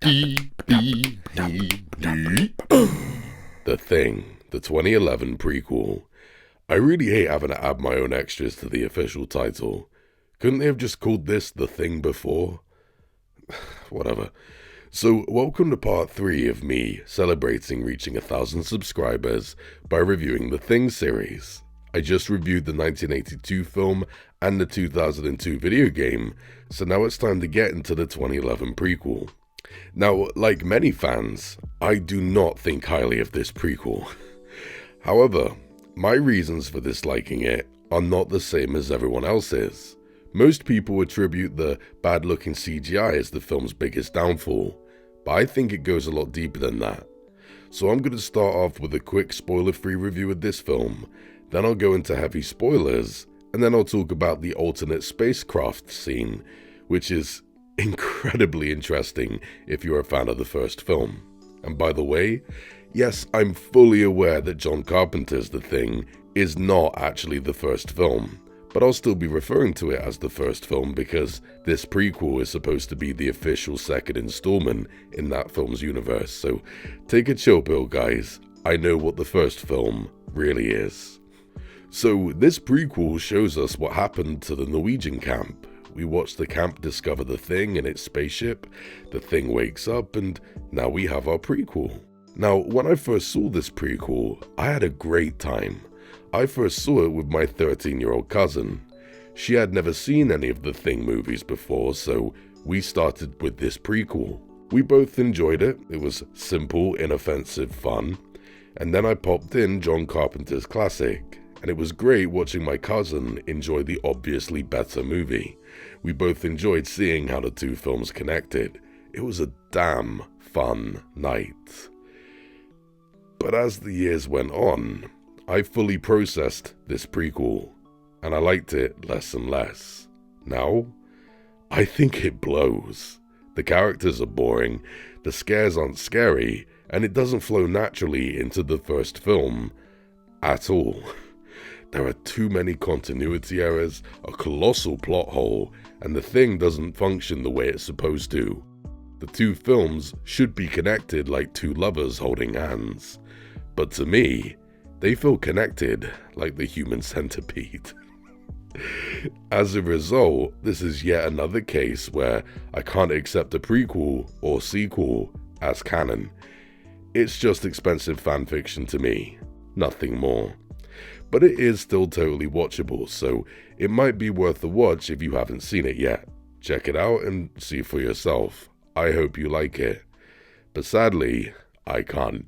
The Thing, the 2011 prequel. I really hate having to add my own extras to the official title. Couldn't they have just called this The Thing before? Whatever. So, welcome to part 3 of me celebrating reaching 1,000 subscribers by reviewing the Thing series. I just reviewed the 1982 film and the 2002 video game, so now it's time to get into the 2011 prequel. Now, like many fans, I do not think highly of this prequel. However, my reasons for disliking it are not the same as everyone else's. Most people attribute the bad-looking CGI as the film's biggest downfall, but I think it goes a lot deeper than that. So I'm going to start off with a quick spoiler-free review of this film, then I'll go into heavy spoilers, and then I'll talk about the alternate spacecraft scene, which is incredibly interesting if you're a fan of the first film. And by the way, yes, I'm fully aware that John Carpenter's The Thing is not actually the first film, but I'll still be referring to it as the first film because this prequel is supposed to be the official second installment in that film's universe, so take a chill pill, guys. I know what the first film really is. So this prequel shows us what happened to the Norwegian camp. We watch the camp discover the Thing in its spaceship, the Thing wakes up, and now we have our prequel. Now, when I first saw this prequel, I had a great time. I first saw it with my 13-year-old cousin. She had never seen any of the Thing movies before, so we started with this prequel. We both enjoyed it. It was simple, inoffensive fun. And then I popped in John Carpenter's classic, and it was great watching my cousin enjoy the obviously better movie. We both enjoyed seeing how the two films connected. It was a damn fun night. But as the years went on, I fully processed this prequel, and I liked it less and less. Now, I think it blows. The characters are boring, the scares aren't scary, and it doesn't flow naturally into the first film at all. There are too many continuity errors, a colossal plot hole, and the Thing doesn't function the way it's supposed to. The two films should be connected like two lovers holding hands, but to me, they feel connected like the human centipede. As a result, this is yet another case where I can't accept a prequel or sequel as canon. It's just expensive fanfiction to me, nothing more. But it is still totally watchable, so it might be worth a watch if you haven't seen it yet. Check it out and see for yourself. I hope you like it. But sadly, I can't.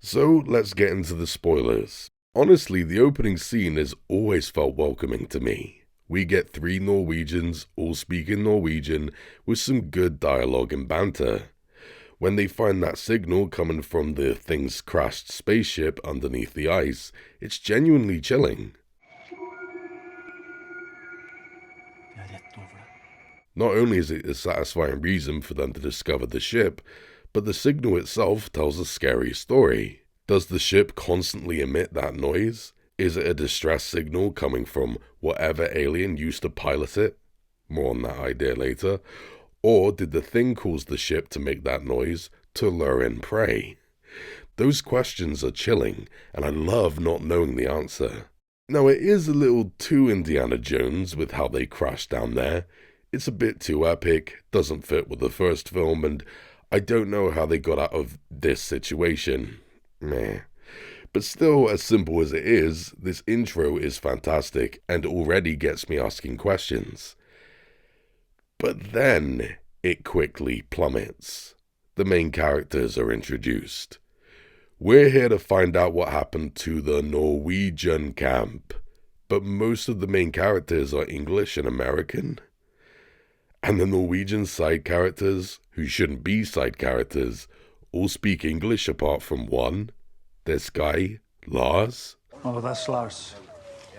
So let's get into the spoilers. Honestly, the opening scene has always felt welcoming to me. We get 3 Norwegians all speaking Norwegian with some good dialogue and banter. When they find that signal coming from the Thing's crashed spaceship underneath the ice, it's genuinely chilling. Not only is it a satisfying reason for them to discover the ship, but the signal itself tells a scary story. Does the ship constantly emit that noise? Is it a distress signal coming from whatever alien used to pilot it? More on that idea later. Or did the Thing cause the ship to make that noise to lure in prey? Those questions are chilling, and I love not knowing the answer. Now, it is a little too Indiana Jones with how they crash down there. It's a bit too epic, doesn't fit with the first film, and I don't know how they got out of this situation. Meh. But still, as simple as it is, this intro is fantastic and already gets me asking questions. But then it quickly plummets. The main characters are introduced. We're here to find out what happened to the Norwegian camp, but most of the main characters are English and American. And the Norwegian side characters, who shouldn't be side characters, all speak English apart from one. This guy, Lars. Oh, that's Lars.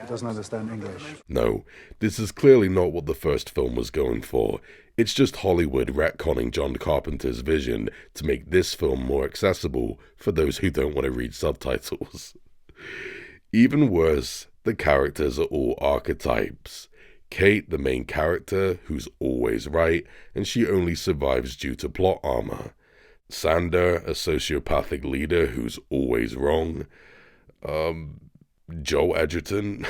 He doesn't understand English. No, this is clearly not what the first film was going for. It's just Hollywood retconning John Carpenter's vision to make this film more accessible for those who don't want to read subtitles. Even worse, the characters are all archetypes. Kate, the main character, who's always right, and she only survives due to plot armor. Sander, a sociopathic leader who's always wrong. Joel Edgerton.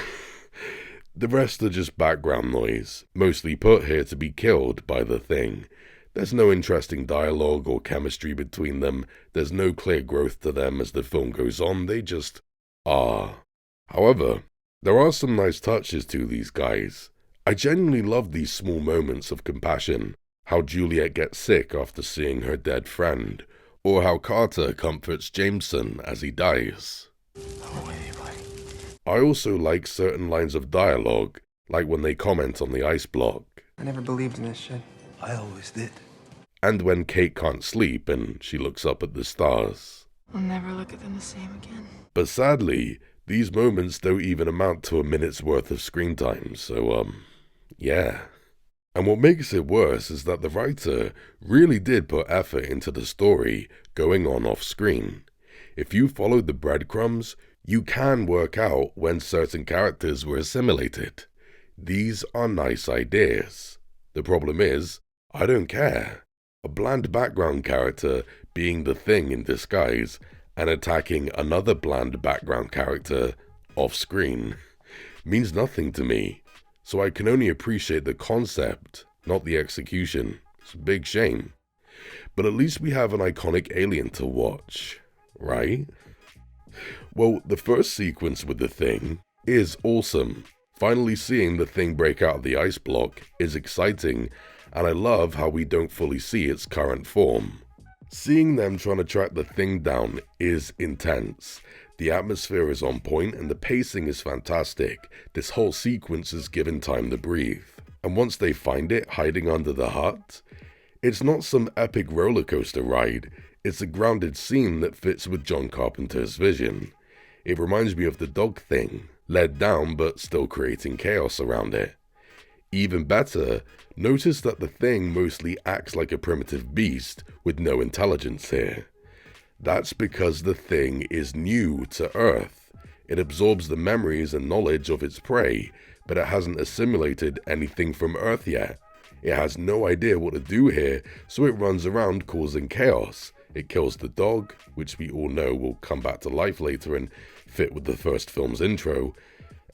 The rest are just background noise, mostly put here to be killed by the Thing. There's no interesting dialogue or chemistry between them, there's no clear growth to them as the film goes on, they just are. However, there are some nice touches to these guys. I genuinely love these small moments of compassion, how Juliet gets sick after seeing her dead friend, or how Carter comforts Jameson as he dies. I also like certain lines of dialogue, like when they comment on the ice block. I never believed in this shit. I always did. And when Kate can't sleep and she looks up at the stars. I'll never look at them the same again. But sadly, these moments don't even amount to a minute's worth of screen time, so yeah. And what makes it worse is that the writer really did put effort into the story going on off screen. If you followed the breadcrumbs, you can work out when certain characters were assimilated. These are nice ideas. The problem is, I don't care. A bland background character being the Thing in disguise and attacking another bland background character off screen means nothing to me. So I can only appreciate the concept, not the execution. It's a big shame. But at least we have an iconic alien to watch, right? Well, the first sequence with the Thing is awesome. Finally seeing the Thing break out of the ice block is exciting, and I love how we don't fully see its current form. Seeing them trying to track the Thing down is intense. The atmosphere is on point and the pacing is fantastic. This whole sequence is given time to breathe. And once they find it hiding under the hut, it's not some epic roller coaster ride. It's a grounded scene that fits with John Carpenter's vision. It reminds me of the dog thing, led down but still creating chaos around it. Even better, notice that the Thing mostly acts like a primitive beast with no intelligence here. That's because the Thing is new to Earth. It absorbs the memories and knowledge of its prey, but it hasn't assimilated anything from Earth yet. It has no idea what to do here, so it runs around causing chaos. It kills the dog, which we all know will come back to life later and fit with the first film's intro,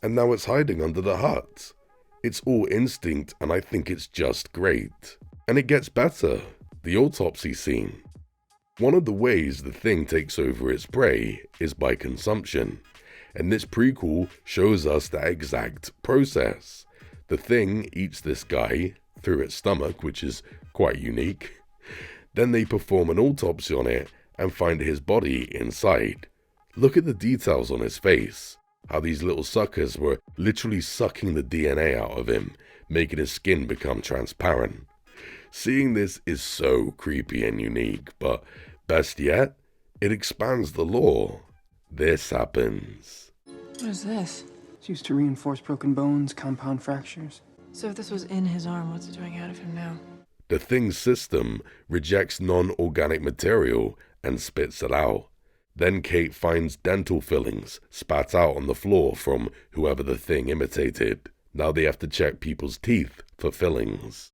and now it's hiding under the hut. It's all instinct, and I think it's just great. And it gets better. The autopsy scene. One of the ways the Thing takes over its prey is by consumption, and this prequel shows us that exact process. The Thing eats this guy through its stomach, which is quite unique. Then they perform an autopsy on it and find his body inside. Look at the details on his face, how these little suckers were literally sucking the DNA out of him, making his skin become transparent. Seeing this is so creepy and unique, but best yet, it expands the lore. This happens. What is this? It's used to reinforce broken bones, compound fractures. So if this was in his arm, what's it doing out of him now? The Thing's system rejects non-organic material and spits it out. Then Kate finds dental fillings spat out on the floor from whoever the Thing imitated. Now they have to check people's teeth for fillings.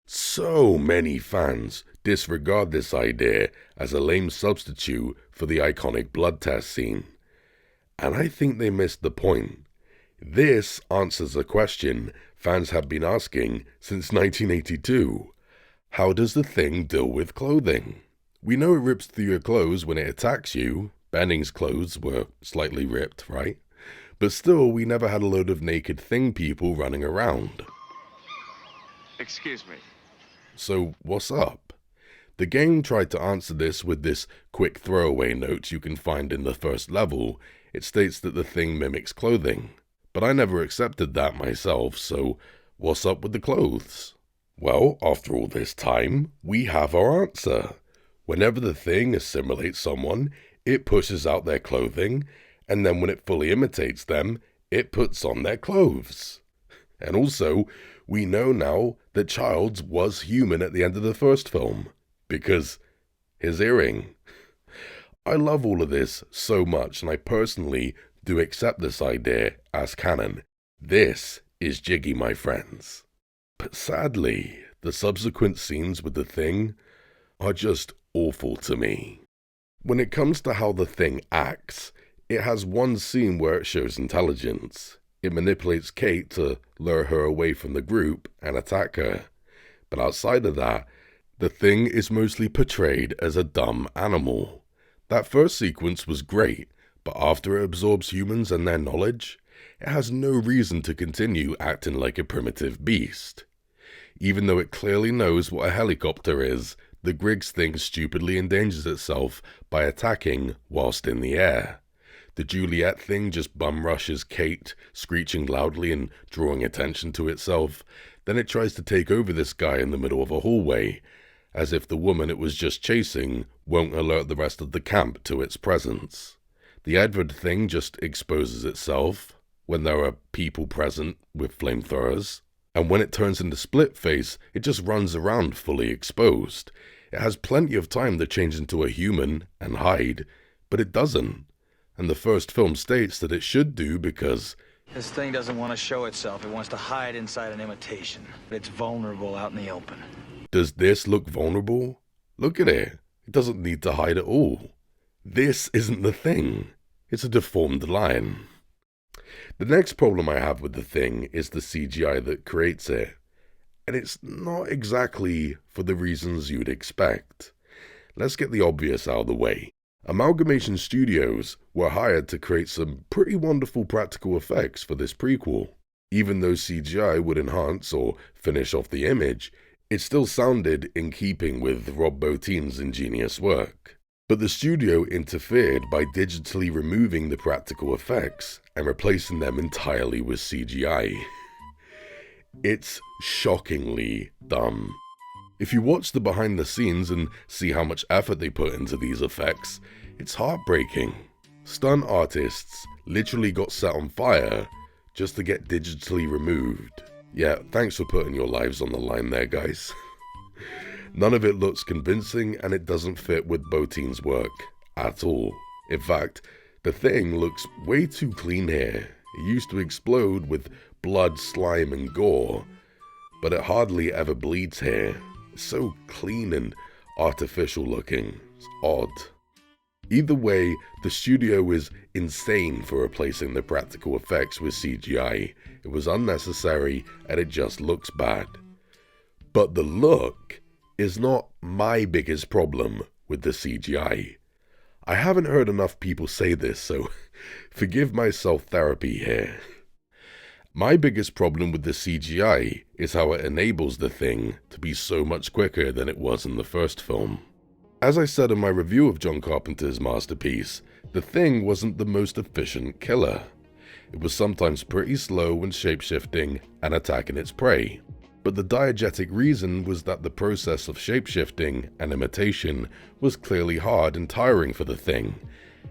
So many fans disregard this idea as a lame substitute for the iconic blood test scene. And I think they missed the point. This answers a question fans have been asking since 1982. How does the Thing deal with clothing? We know it rips through your clothes when it attacks you. Benning's clothes were slightly ripped, right? But still, we never had a load of naked Thing people running around. Excuse me. So what's up? The game tried to answer this with this quick throwaway note you can find in the first level. It states that the Thing mimics clothing. But I never accepted that myself, so what's up with the clothes? Well, after all this time, we have our answer. Whenever the Thing assimilates someone, it pushes out their clothing, and then when it fully imitates them, it puts on their clothes. And also, we know now that Childs was human at the end of the first film, because his earring. I love all of this so much, and I personally do accept this idea as canon. This is jiggy, my friends. But sadly, the subsequent scenes with the Thing are just awful to me. When it comes to how the Thing acts, it has one scene where it shows intelligence. It manipulates Kate to lure her away from the group and attack her. But outside of that, the Thing is mostly portrayed as a dumb animal. That first sequence was great, but after it absorbs humans and their knowledge, it has no reason to continue acting like a primitive beast. Even though it clearly knows what a helicopter is, the Griggs Thing stupidly endangers itself by attacking whilst in the air. The Juliet Thing just bum rushes Kate, screeching loudly and drawing attention to itself. Then it tries to take over this guy in the middle of a hallway, as if the woman it was just chasing won't alert the rest of the camp to its presence. The Edward Thing just exposes itself when there are people present with flamethrowers. And when it turns into Split Face, it just runs around fully exposed. It has plenty of time to change into a human and hide, but it doesn't. And the first film states that it should do because this thing doesn't want to show itself. It wants to hide inside an imitation. It's vulnerable out in the open. Does this look vulnerable? Look at it. It doesn't need to hide at all. This isn't the Thing. It's a deformed lion. The next problem I have with the Thing is the CGI that creates it. And it's not exactly for the reasons you'd expect. Let's get the obvious out of the way. Amalgamation Studios were hired to create some pretty wonderful practical effects for this prequel. Even though CGI would enhance or finish off the image, it still sounded in keeping with Rob Bottin's ingenious work. But the studio interfered by digitally removing the practical effects and replacing them entirely with CGI. It's shockingly dumb. If you watch the behind the scenes and see how much effort they put into these effects, it's heartbreaking. Stunt artists literally got set on fire just to get digitally removed. Yeah, thanks for putting your lives on the line there, guys. None of it looks convincing and it doesn't fit with Bottin's work at all. In fact, the Thing looks way too clean here. It used to explode with blood, slime and gore, but it hardly ever bleeds here. It's so clean and artificial looking. It's odd. Either way, the studio is insane for replacing the practical effects with CGI. It was unnecessary and it just looks bad. But the look is not my biggest problem with the CGI. I haven't heard enough people say this, so forgive my self-therapy here. My biggest problem with the CGI is how it enables the Thing to be so much quicker than it was in the first film. As I said in my review of John Carpenter's masterpiece, the Thing wasn't the most efficient killer. It was sometimes pretty slow when shapeshifting and attacking its prey. But the diegetic reason was that the process of shapeshifting and imitation was clearly hard and tiring for the Thing,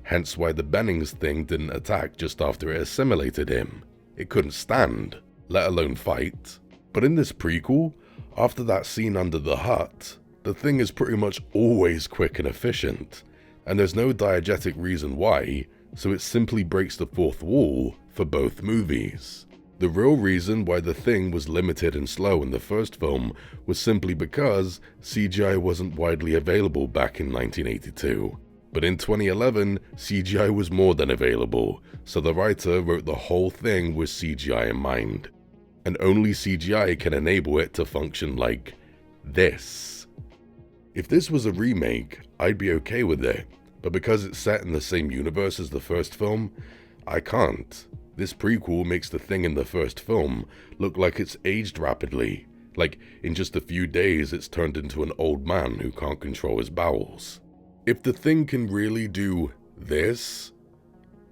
hence why the Bennings Thing didn't attack just after it assimilated him. It couldn't stand, let alone fight. But in this prequel, after that scene under the hut, the Thing is pretty much always quick and efficient, and there's no diegetic reason why, so it simply breaks the fourth wall for both movies. The real reason why the Thing was limited and slow in the first film was simply because CGI wasn't widely available back in 1982. But in 2011, CGI was more than available, so the writer wrote the whole thing with CGI in mind. And only CGI can enable it to function like this. If this was a remake, I'd be okay with it, but because it's set in the same universe as the first film, I can't. This prequel makes the Thing in the first film look like it's aged rapidly, like in just a few days it's turned into an old man who can't control his bowels. If the Thing can really do this,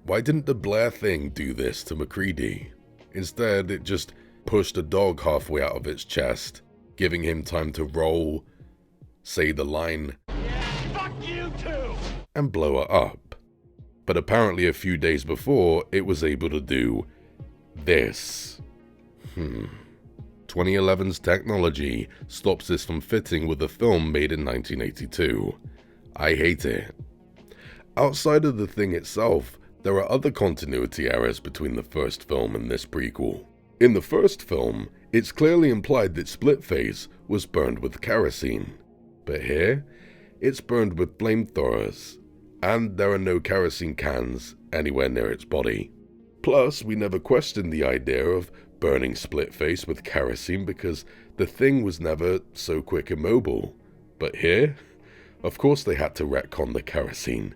why didn't the Blair Thing do this to MacReady? Instead, it just pushed a dog halfway out of its chest, giving him time to roll, say the line, "Yeah, fuck you too," and blow her up. But apparently a few days before, it was able to do this. 2011's technology stops this from fitting with a film made in 1982. I hate it. Outside of the Thing itself, there are other continuity errors between the first film and this prequel. In the first film, it's clearly implied that Splitface was burned with kerosene, but here, it's burned with flamethrowers, and there are no kerosene cans anywhere near its body. Plus, we never questioned the idea of burning Splitface with kerosene because the thing was never so quick and mobile. But here, of course they had to retcon the kerosene.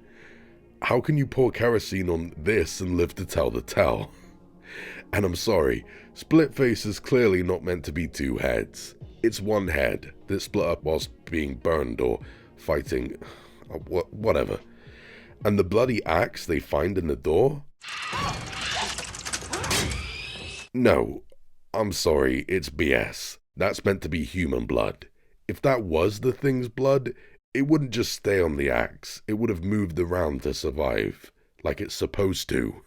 How can you pour kerosene on this and live to tell the tale? And I'm sorry, Splitface is clearly not meant to be two heads. It's one head that split up whilst being burned or fighting, whatever. And the bloody axe they find in the door? No, I'm sorry, it's BS. That's meant to be human blood. If that was the thing's blood, it wouldn't just stay on the axe, it would have moved around to survive, like it's supposed to.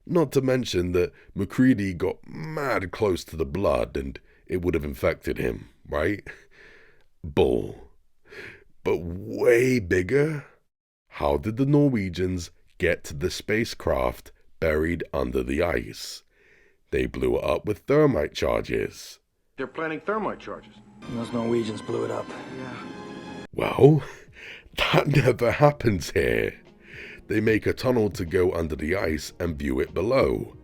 Not to mention that MacReady got mad close to the blood and it would have infected him, right? Bull. But way bigger? How did the Norwegians get to the spacecraft buried under the ice? They blew it up with thermite charges. They're planning thermite charges. Those Norwegians blew it up. Well, that never happens here. They make a tunnel to go under the ice and view it below.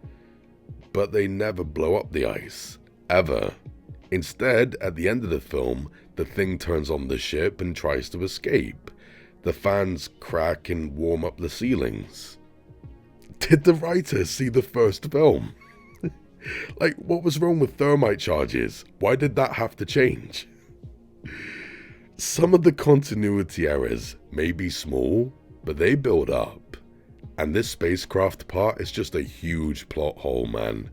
But they never blow up the ice, ever. Instead, at the end of the film, the thing turns on the ship and tries to escape. The fans crack and warm up the ceilings. Did the writers see the first film? Like, what was wrong with thermite charges? Why did that have to change? Some of the continuity errors may be small, but they build up. And this spacecraft part is just a huge plot hole, man.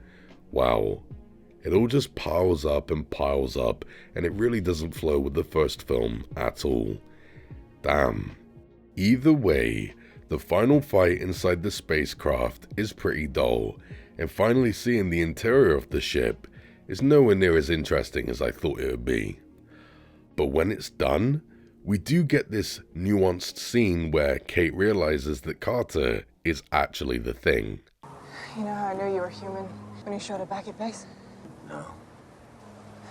Wow. It all just piles up, and it really doesn't flow with the first film at all. Damn. Either way, the final fight inside the spacecraft is pretty dull, and finally seeing the interior of the ship is nowhere near as interesting as I thought it would be. But when it's done, we do get this nuanced scene where Kate realizes that Carter is actually the thing. You know how I knew you were human when you showed it back at base? No.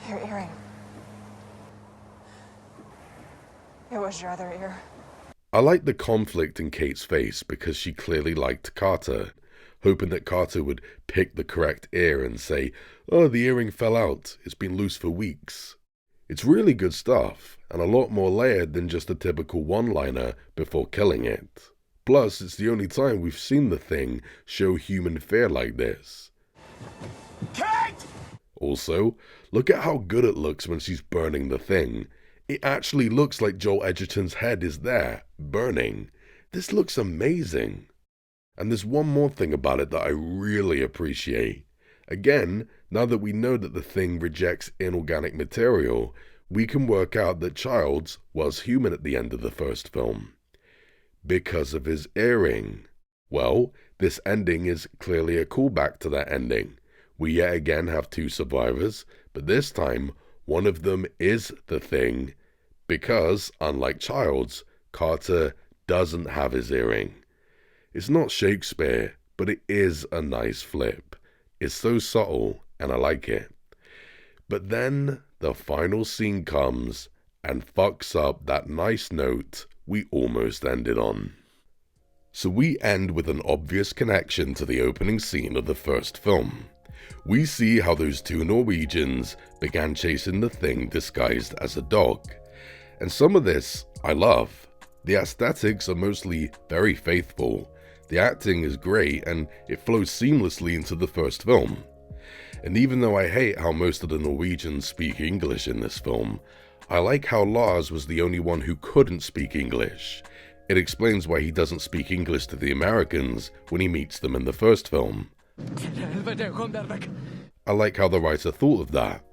Your earring. It was your other ear. I like the conflict in Kate's face because she clearly liked Carter, hoping that Carter would pick the correct ear and say, "Oh, the earring fell out. It's been loose for weeks." It's really good stuff, and a lot more layered than just a typical one-liner before killing it. Plus, it's the only time we've seen the thing show human fear like this. Kate! Also, look at how good it looks when she's burning the thing. It actually looks like Joel Edgerton's head is there, burning. This looks amazing. And there's one more thing about it that I really appreciate. Again, now that we know that the thing rejects inorganic material, we can work out that Childs was human at the end of the first film. Because of his earring. Well, this ending is clearly a callback to that ending. We yet again have two survivors, but this time, one of them is the thing, because, unlike Childs, Carter doesn't have his earring. It's not Shakespeare, but it is a nice flip. It's so subtle, and I like it. But then, the final scene comes, and fucks up that nice note we almost ended on. So we end with an obvious connection to the opening scene of the first film. We see how those two Norwegians began chasing the thing disguised as a dog. And some of this I love. The aesthetics are mostly very faithful. The acting is great and it flows seamlessly into the first film. And even though I hate how most of the Norwegians speak English in this film, I like how Lars was the only one who couldn't speak English. It explains why he doesn't speak English to the Americans when he meets them in the first film. I like how the writer thought of that.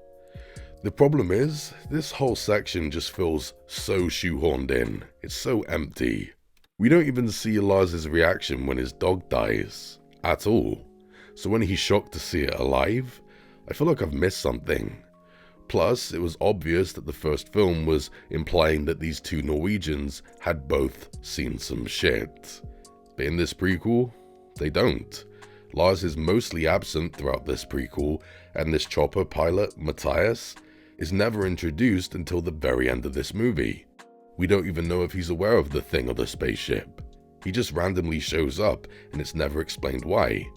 The problem is, this whole section just feels so shoehorned in. It's so empty. We don't even see Lars's reaction when his dog dies, at all. So when he's shocked to see it alive, I feel like I've missed something. Plus, it was obvious that the first film was implying that these two Norwegians had both seen some shit. But in this prequel, they don't. Lars is mostly absent throughout this prequel, and this chopper pilot, Matthias, is never introduced until the very end of this movie. We don't even know if he's aware of the thing or the spaceship. He just randomly shows up, and it's never explained why.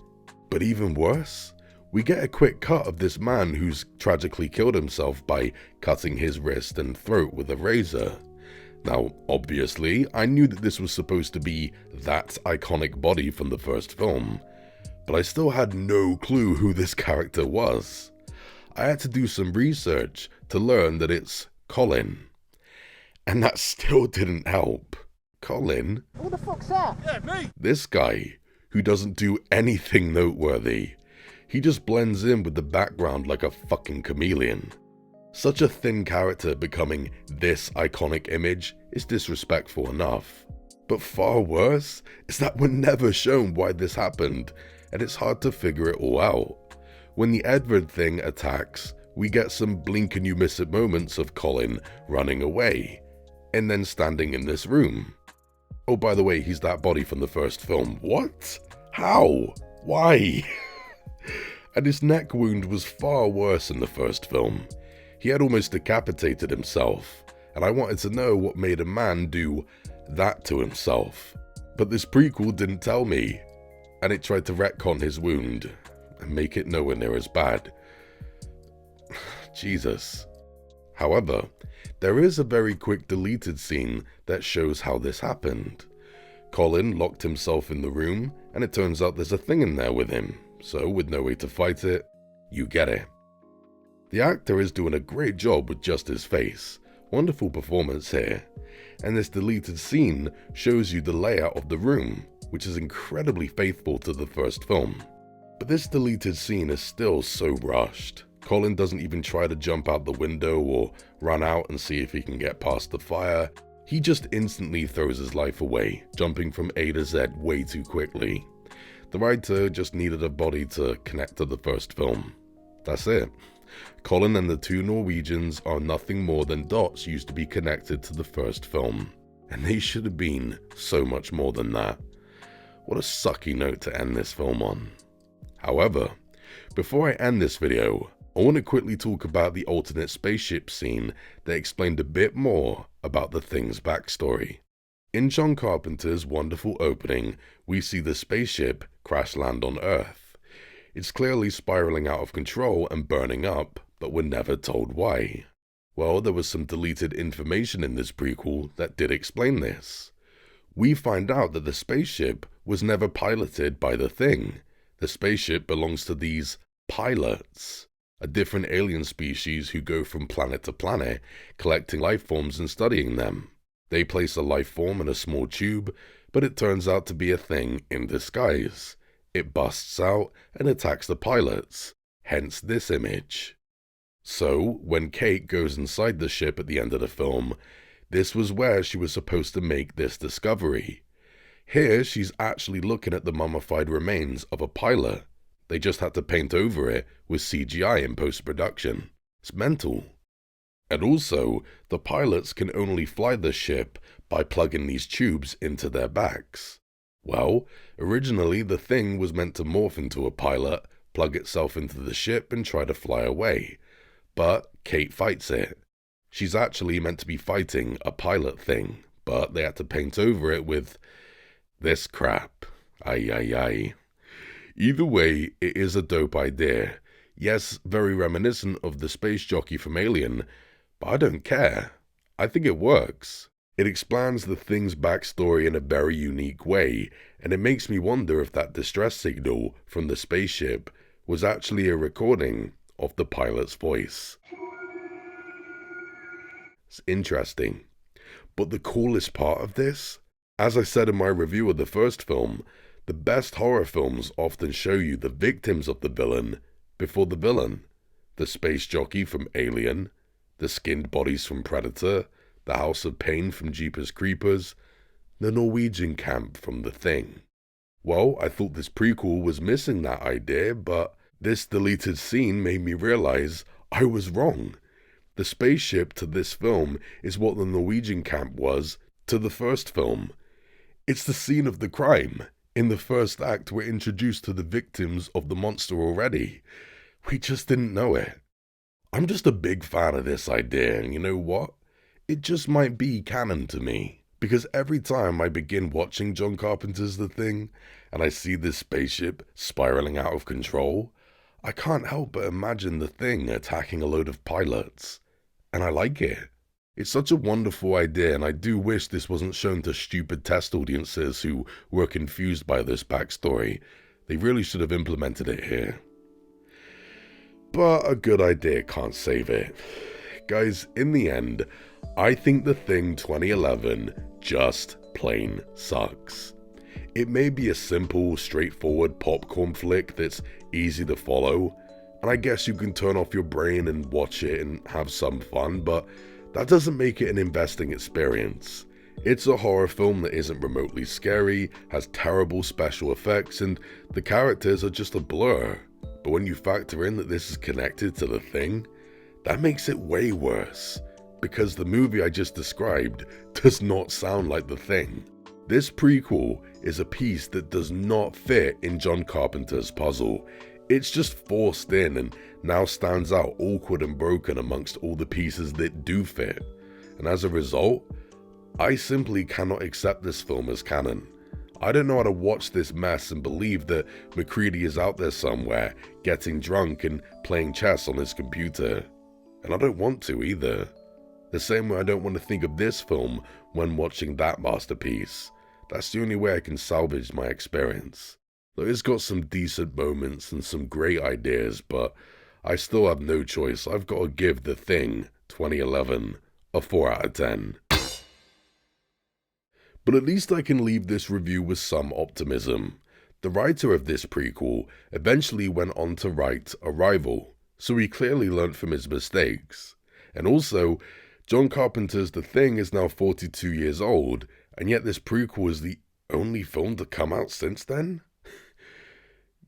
But even worse, we get a quick cut of this man who's tragically killed himself by cutting his wrist and throat with a razor. Now, obviously, I knew that this was supposed to be that iconic body from the first film, but I still had no clue who this character was. I had to do some research to learn that it's Colin. And that still didn't help. Colin? Who the fuck's that? Yeah, me! This guy, who doesn't do anything noteworthy. He just blends in with the background like a fucking chameleon. Such a thin character becoming this iconic image is disrespectful enough. But far worse is that we're never shown why this happened, and it's hard to figure it all out. When the Edward thing attacks, we get some blink and you miss it moments of Colin running away, and then standing in this room. Oh, by the way, he's that body from the first film. What? How? Why? And his neck wound was far worse in the first film. He had almost decapitated himself, and I wanted to know what made a man do that to himself. But this prequel didn't tell me, and it tried to retcon his wound and make it nowhere near as bad. Jesus. However, there is a very quick deleted scene that shows how this happened. Colin locked himself in the room, and it turns out there's a thing in there with him, so with no way to fight it, you get it. The actor is doing a great job with just his face, wonderful performance here, and this deleted scene shows you the layout of the room, which is incredibly faithful to the first film. But this deleted scene is still so rushed. Colin doesn't even try to jump out the window or run out and see if he can get past the fire. He just instantly throws his life away, jumping from A to Z way too quickly. The writer just needed a body to connect to the first film. That's it. Colin and the two Norwegians are nothing more than dots used to be connected to the first film, and they should have been so much more than that. What a sucky note to end this film on. However, before I end this video, I want to quickly talk about the alternate spaceship scene that explained a bit more about the Thing's backstory. In John Carpenter's wonderful opening, we see the spaceship crash land on Earth. It's clearly spiraling out of control and burning up, but we're never told why. Well, there was some deleted information in this prequel that did explain this. We find out that the spaceship was never piloted by the Thing. The spaceship belongs to these pilots, a different alien species who go from planet to planet, collecting life forms and studying them. They place a life form in a small tube, but it turns out to be a thing in disguise. It busts out and attacks the pilots, hence this image. So, when Kate goes inside the ship at the end of the film, this was where she was supposed to make this discovery. Here, she's actually looking at the mummified remains of a pilot. They just had to paint over it with CGI in post-production. It's mental. And also, the pilots can only fly the ship by plugging these tubes into their backs. Well, originally the Thing was meant to morph into a pilot, plug itself into the ship and try to fly away. But Kate fights it. She's actually meant to be fighting a pilot thing, but they had to paint over it with this crap. Ay ay ay. Either way, it is a dope idea. Yes, very reminiscent of the space jockey from Alien, but I don't care. I think it works. It explains the Thing's backstory in a very unique way, and it makes me wonder if that distress signal from the spaceship was actually a recording of the pilot's voice. It's interesting. But the coolest part of this, as I said in my review of the first film, the best horror films often show you the victims of the villain before the villain. The space jockey from Alien, the skinned bodies from Predator, the House of Pain from Jeepers Creepers, the Norwegian camp from The Thing. Well, I thought this prequel was missing that idea, but this deleted scene made me realize I was wrong. The spaceship to this film is what the Norwegian camp was to the first film. It's the scene of the crime. In the first act, we're introduced to the victims of the monster already. We just didn't know it. I'm just a big fan of this idea, and you know what? It just might be canon to me. Because every time I begin watching John Carpenter's The Thing, and I see this spaceship spiraling out of control, I can't help but imagine The Thing attacking a load of pilots. And I like it. It's such a wonderful idea, and I do wish this wasn't shown to stupid test audiences who were confused by this backstory. They really should have implemented it here. But a good idea can't save it. Guys, in the end, I think The Thing 2011 just plain sucks. It may be a simple, straightforward popcorn flick that's easy to follow, and I guess you can turn off your brain and watch it and have some fun, but that doesn't make it an investing experience. It's a horror film that isn't remotely scary, has terrible special effects, and the characters are just a blur. But when you factor in that this is connected to The Thing, that makes it way worse. Because the movie I just described does not sound like The Thing. This prequel is a piece that does not fit in John Carpenter's puzzle. It's just forced in and now stands out awkward and broken amongst all the pieces that do fit. And as a result, I simply cannot accept this film as canon. I don't know how to watch this mess and believe that MacReady is out there somewhere, getting drunk and playing chess on his computer. And I don't want to either. The same way I don't want to think of this film when watching that masterpiece. That's the only way I can salvage my experience. Though it's got some decent moments and some great ideas, but I still have no choice. I've got to give The Thing 2011 a 4 out of 10. But at least I can leave this review with some optimism. The writer of this prequel eventually went on to write Arrival, so he clearly learnt from his mistakes. And also, John Carpenter's The Thing is now 42 years old, and yet this prequel is the only film to come out since then?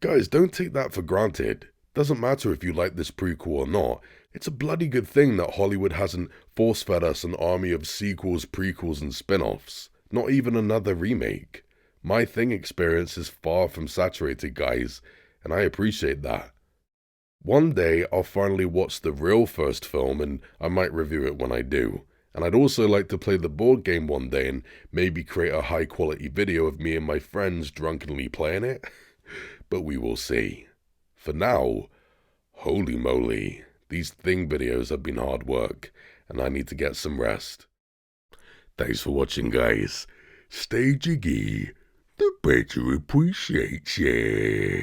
Guys, don't take that for granted. Doesn't matter if you like this prequel or not. It's a bloody good thing that Hollywood hasn't force-fed us an army of sequels, prequels, and spin-offs. Not even another remake. My Thing experience is far from saturated, guys, and I appreciate that. One day, I'll finally watch the real first film, and I might review it when I do. And I'd also like to play the board game one day and maybe create a high-quality video of me and my friends drunkenly playing it. But we will see. For now, holy moly, these Thing videos have been hard work, and I need to get some rest. Thanks for watching, guys. Stay jiggy. The better appreciates ya.